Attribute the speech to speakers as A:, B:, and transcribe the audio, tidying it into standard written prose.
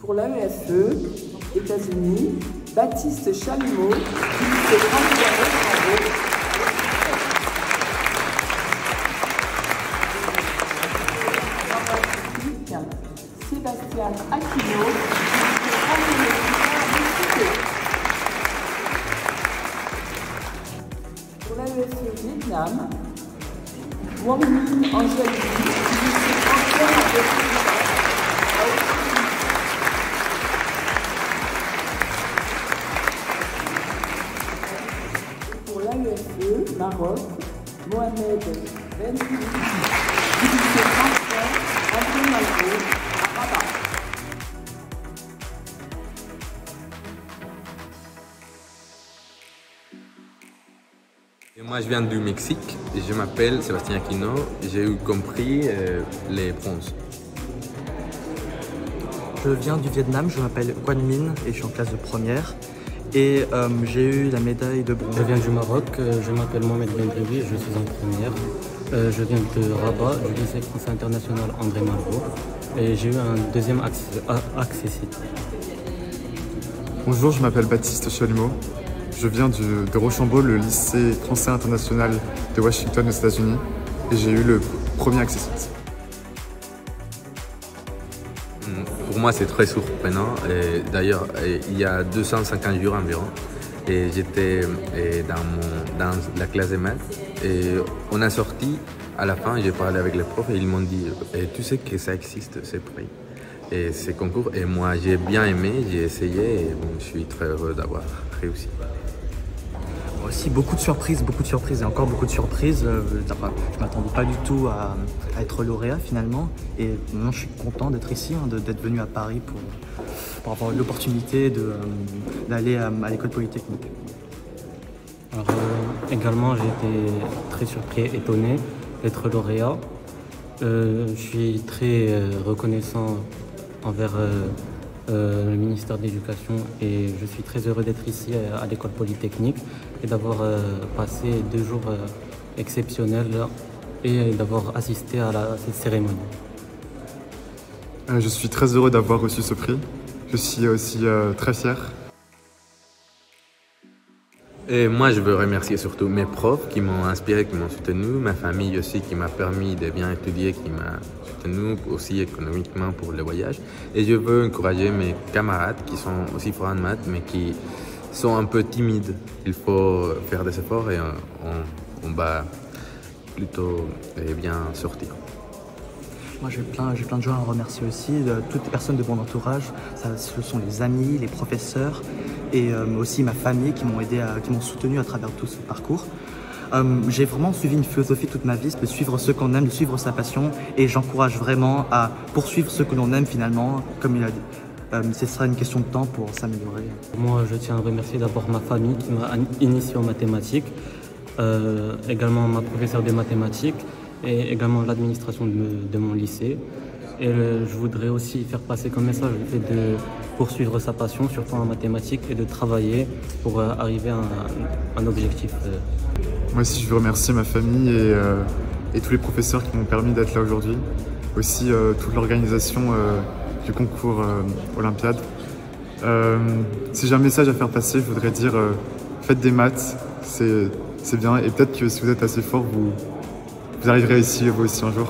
A: Pour l'AEFE, États-Unis, Baptiste Chalumeau, qui s'est candidat aux travaux. Sébastien Aquino, pour l'AEFE Vietnam, Wang Min Angèle, pour l'AEFE Maroc, Mohamed Ben
B: Et moi je viens du Mexique, je m'appelle Sébastien Aquino, j'ai eu compris les bronzes.
C: Je viens du Vietnam, je m'appelle Quan Min et je suis en classe de première. Et j'ai eu la médaille de bronze.
D: Je viens du Maroc, je m'appelle Mohamed Ben Dribi, je suis en première. Je viens de Rabat, du lycée français international André Malraux. Et j'ai eu un deuxième accessible.
E: Bonjour, je m'appelle Baptiste Chalumeau. Je viens de Rochambeau, le lycée français international de Washington aux États-Unis. Et j'ai eu le premier accessible.
B: Pour moi, c'est très surprenant. D'ailleurs, il y a 250 jours environ, et j'étais dans la classe de maths. Et on a sorti, à la fin, j'ai parlé avec les profs et ils m'ont dit « Tu sais que ça existe, ces prix et ces concours ?» Et moi, j'ai bien aimé, j'ai essayé et bon, je suis très heureux d'avoir réussi.
C: Aussi beaucoup de surprises et encore beaucoup de surprises. Je ne m'attendais pas du tout à être lauréat finalement. Et maintenant je suis content d'être ici, d'être venu à Paris pour avoir l'opportunité d'aller à l'école polytechnique.
D: Alors, également j'ai été très surpris et étonné d'être lauréat. Je suis très reconnaissant envers le ministère de l'Éducation et je suis très heureux d'être ici à l'école polytechnique et d'avoir passé 2 jours exceptionnels et d'avoir assisté à cette cérémonie.
E: Je suis très heureux d'avoir reçu ce prix. Je suis aussi très fier.
B: Et moi, je veux remercier surtout mes profs qui m'ont inspiré, qui m'ont soutenu, ma famille aussi qui m'a permis de bien étudier, qui m'a soutenu aussi économiquement pour le voyage. Et je veux encourager mes camarades qui sont aussi forts en maths, mais qui sont un peu timides. Il faut faire des efforts et on va plutôt bien sortir.
C: Moi j'ai plein de gens à remercier aussi, toutes les personnes de mon entourage. Ce sont les amis, les professeurs et aussi ma famille qui m'ont aidé, qui m'ont soutenu à travers tout ce parcours. J'ai vraiment suivi une philosophie toute ma vie, de suivre ce qu'on aime, de suivre sa passion, et j'encourage vraiment à poursuivre ce que l'on aime finalement, comme il a dit. Ce sera une question de temps pour s'améliorer.
D: Moi je tiens à remercier d'abord ma famille qui m'a initié aux mathématiques, également ma professeure de mathématiques, et également l'administration de mon lycée. Et je voudrais aussi faire passer comme message le fait de poursuivre sa passion, surtout en mathématiques, et de travailler pour arriver à un objectif.
E: Moi aussi, je veux remercier ma famille et tous les professeurs qui m'ont permis d'être là aujourd'hui. Aussi toute l'organisation du concours Olympiade. Si j'ai un message à faire passer, je voudrais dire faites des maths, c'est bien. Et peut-être que si vous êtes assez fort, vous arriverez ici vous aussi un jour.